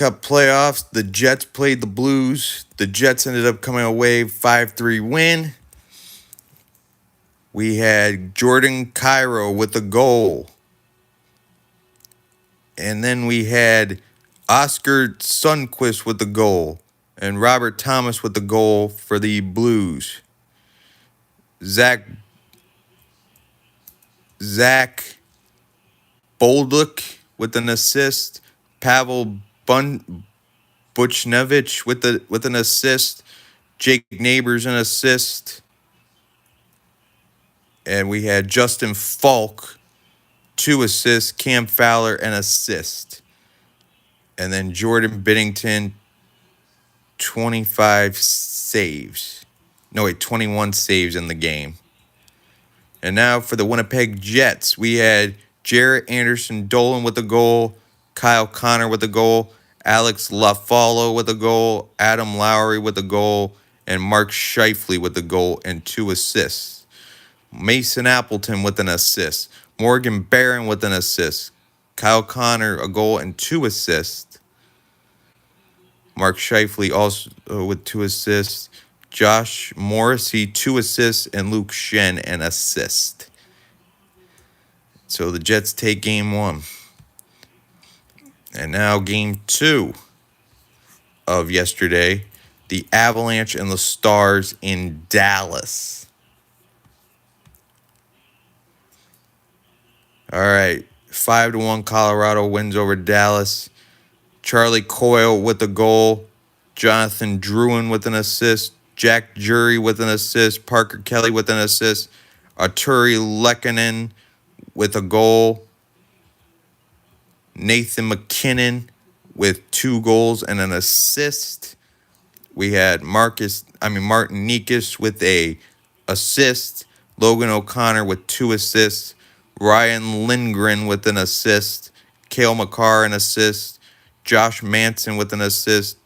Cup Playoffs. The Jets played the Blues. The Jets ended up coming away 5-3 win. We had Jordan Cairo with a goal. And then we had Oscar Sundquist with the goal. And Robert Thomas with the goal for the Blues. Zach Bolduk with an assist. Pavel Buchnevich with an assist. Jake Neighbors an assist. And we had Justin Falk, 2 assists. Cam Fowler, an assist. And then Jordan Binnington, 25 saves. No, wait, 21 saves in the game. And now for the Winnipeg Jets, we had Jarrett Anderson Dolan with a goal, Kyle Connor with a goal, Alex Lafalo with a goal, Adam Lowry with a goal, and Mark Scheifele with a goal and 2 assists. Mason Appleton with an assist, Morgan Barron with an assist, Kyle Connor a goal and 2 assists, Mark Scheifele also with 2 assists, Josh Morrissey 2 assists, and Luke Shen an assist. So the Jets take game 1. And now game 2 of yesterday, the Avalanche and the Stars in Dallas. All right, 5-1 Colorado wins over Dallas. Charlie Coyle with a goal. Jonathan Drouin with an assist. Jack Jury with an assist. Parker Kelly with an assist. Arturi Lehkonen with a goal. Nathan McKinnon with 2 goals and an assist. We had Martin Nikas with a assist. Logan O'Connor with 2 assists. Ryan Lindgren with an assist. Cale Makar an assist. Josh Manson with an assist.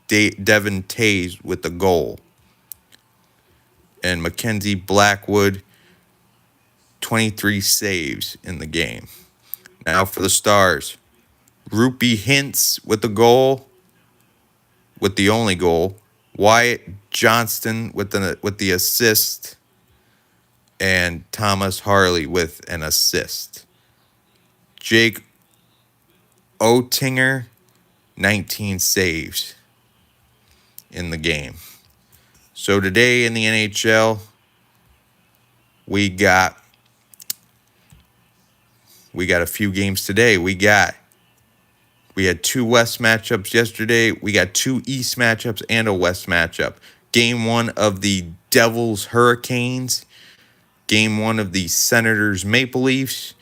Devin Tays with the goal. And Mackenzie Blackwood, 23 saves in the game. Now for the Stars. Rupi Hintz with the goal, with the only goal. Wyatt Johnston with the assist. And Thomas Harley with an assist. Jake Oettinger, 19 saves in the game. So today in the NHL, we got a few games today. We had 2 West matchups yesterday. We got 2 East matchups and a West matchup. Game 1 of the Devils Hurricanes. Game 1 of the Senators Maple Leafs.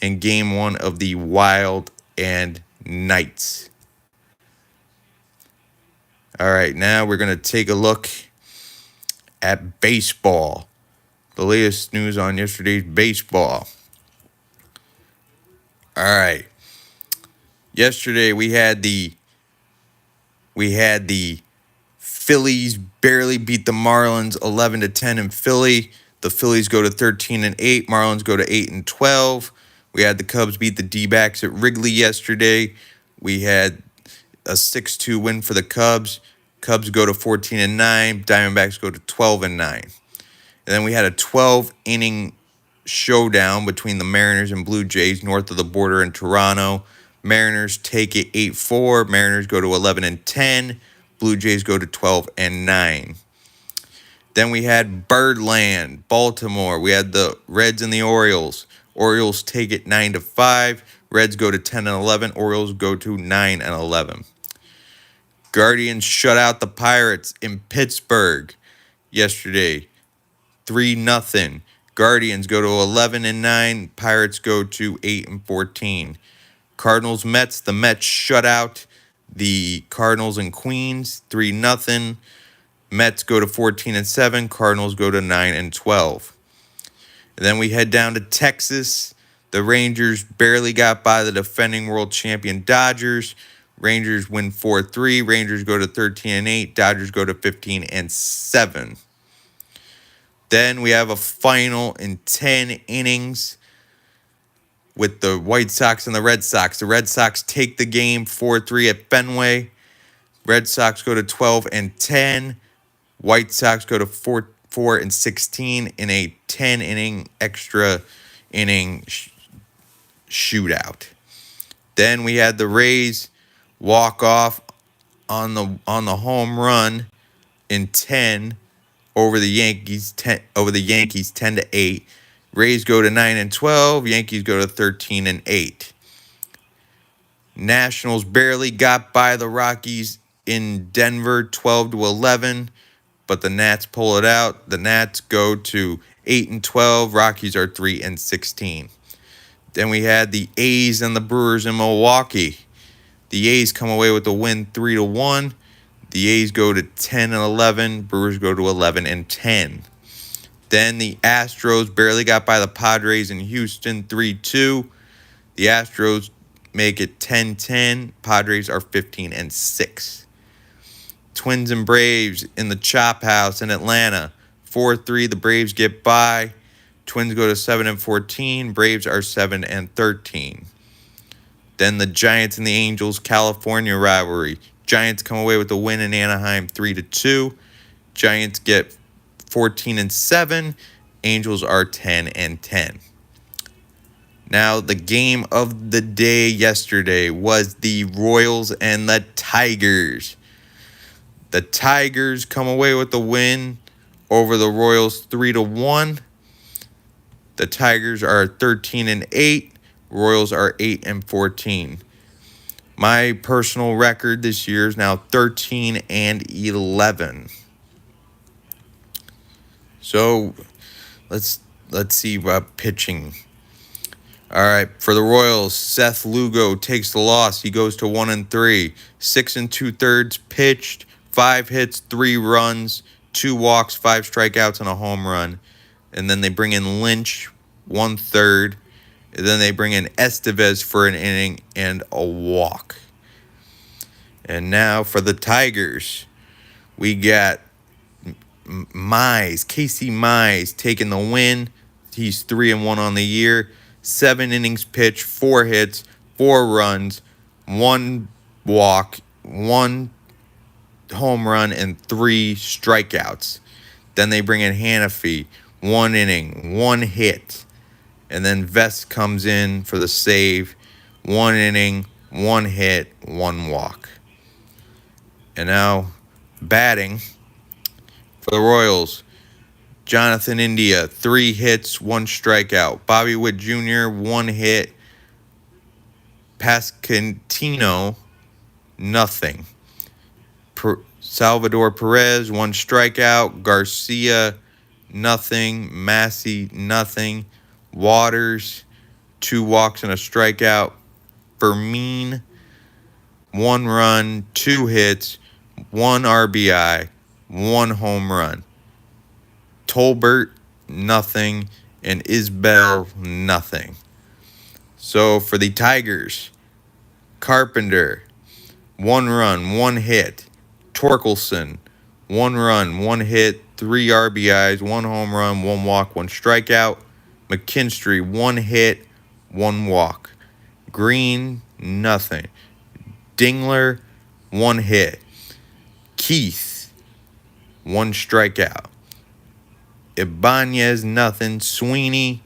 And game 1 of the Wild and Knights. All right, now we're going to take a look at baseball. The latest news on yesterday's baseball. All right. Yesterday we had the Phillies barely beat the Marlins 11-10 in Philly. The Phillies go to 13-8. Marlins go to 8-12. We had the Cubs beat the D-backs at Wrigley yesterday. We had a 6-2 win for the Cubs. Cubs go to 14-9. Diamondbacks go to 12-9. And then we had a 12-inning showdown between the Mariners and Blue Jays north of the border in Toronto. Mariners take it 8-4. Mariners go to 11-10. Blue Jays go to 12-9. Then we had Birdland, Baltimore. We had the Reds and the Orioles. Orioles take it 9-5. Reds go to 10-11. Orioles go to 9-11. Guardians shut out the Pirates in Pittsburgh yesterday, 3-0. Guardians go to 11-9. Pirates go to 8-14. Cardinals Mets. The Mets shut out the Cardinals and Queens, 3-0. Mets go to 14-7. Cardinals go to 9-12. And then we head down to Texas. The Rangers barely got by the defending world champion Dodgers. Rangers win 4-3. Rangers go to 13-8. Dodgers go to 15-7. Then we have a final in 10 innings. with the White Sox and the Red Sox. The Red Sox take the game 4-3 at Fenway. Red Sox go to 12-10. White Sox go to 4-16 in a 10-inning extra inning shootout. Then we had the Rays walk off on the home run in 10 over the Yankees 10-8. Rays go to 9-12. Yankees go to 13-8. Nationals barely got by the Rockies in Denver 12-11, but the Nats pull it out. The Nats go to 8-12. Rockies are 3-16. Then we had the A's and the Brewers in Milwaukee. The A's come away with the win 3-1. The A's go to 10-11. Brewers go to 11-10. Then the Astros barely got by the Padres in Houston 3-2. The Astros make it 10-10. Padres are 15-6. Twins and Braves in the Chop House in Atlanta 4-3. The Braves get by. Twins go to 7-14. Braves are 7-13. Then the Giants and the Angels California rivalry. Giants come away with the win in Anaheim 3-2. Giants get 14-7. Angels are 10-10. Now, the game of the day yesterday was the Royals and the Tigers. The Tigers come away with the win over the Royals 3-1. The Tigers are 13-8. Royals are 8-14. My personal record this year is now 13-11. So let's see about pitching. All right, for the Royals, Seth Lugo takes the loss. He goes to 1-3. 6 2/3 pitched, 5 hits, 3 runs, 2 walks, 5 strikeouts, and a home run. And then they bring in Lynch, 1/3. And then they bring in Estevez for an inning and a walk. And now for the Tigers, we got Casey Mize taking the win. He's 3-1 on the year. 7 innings pitched, 4 hits, 4 runs, 1 walk, 1 home run, and 3 strikeouts. Then they bring in Hannafy, 1 inning, 1 hit. And then Vest comes in for the save, 1 inning, 1 hit, 1 walk. And now batting for the Royals, Jonathan India, 3 hits, 1 strikeout. Bobby Witt Jr., 1 hit. Pasquantino, nothing. Salvador Perez, 1 strikeout. Garcia, nothing. Massey, nothing. Waters, 2 walks and a strikeout. Fermin, 1 run, 2 hits, 1 RBI, 1 home run. Tolbert, nothing. And Isbell, nothing. So for the Tigers, Carpenter, 1 run, 1 hit. Torkelson, 1 run, 1 hit, 3 RBIs, 1 home run, 1 walk, 1 strikeout. McKinstry, 1 hit, 1 walk. Green, nothing. Dingler, 1 hit. Keith, 1 strikeout. Ibanez, nothing. Sweeney,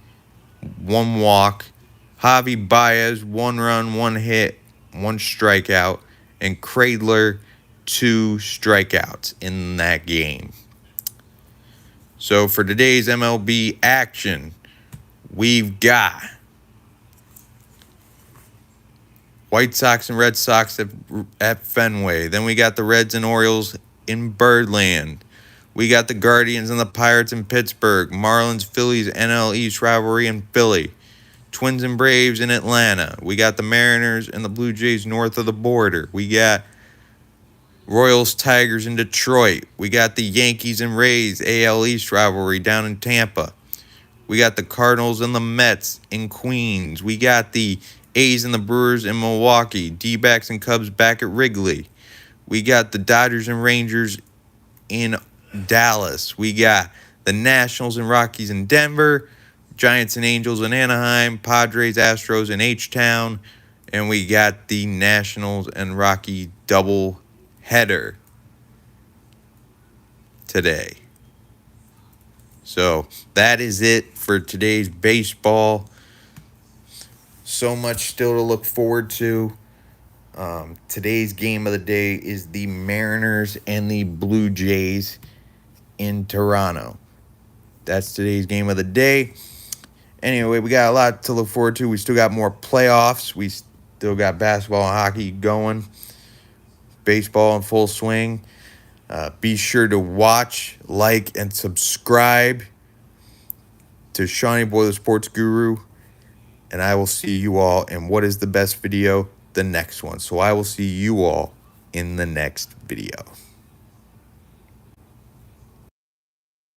1 walk. Javi Baez, 1 run, 1 hit, 1 strikeout. And Cradler, 2 strikeouts in that game. So for today's MLB action, we've got White Sox and Red Sox at Fenway. Then we got the Reds and Orioles in Birdland. We got the Guardians and the Pirates in Pittsburgh. Marlins, Phillies, NL East rivalry in Philly. Twins and Braves in Atlanta. We got the Mariners and the Blue Jays north of the border. We got Royals, Tigers in Detroit. We got the Yankees and Rays AL East rivalry down in Tampa. We got the Cardinals and the Mets in Queens. We got the A's and the Brewers in Milwaukee. D-backs and Cubs back at Wrigley. We got the Dodgers and Rangers in Dallas. We got the Nationals and Rockies in Denver. Giants and Angels in Anaheim, Padres, Astros in H-Town, and we got the Nationals and Rocky double header today. So that is it for today's baseball. So much still to look forward to. Today's game of the day is the Mariners and the Blue Jays in Toronto. That's today's game of the day. Anyway, we got a lot to look forward to. We still got more playoffs. We still got basketball and hockey going. Baseball in full swing. Be sure to watch, like, and subscribe to Shawnee Boy, the Sports Guru. And I will see you all in what is the best video, the next one. So I will see you all in the next video.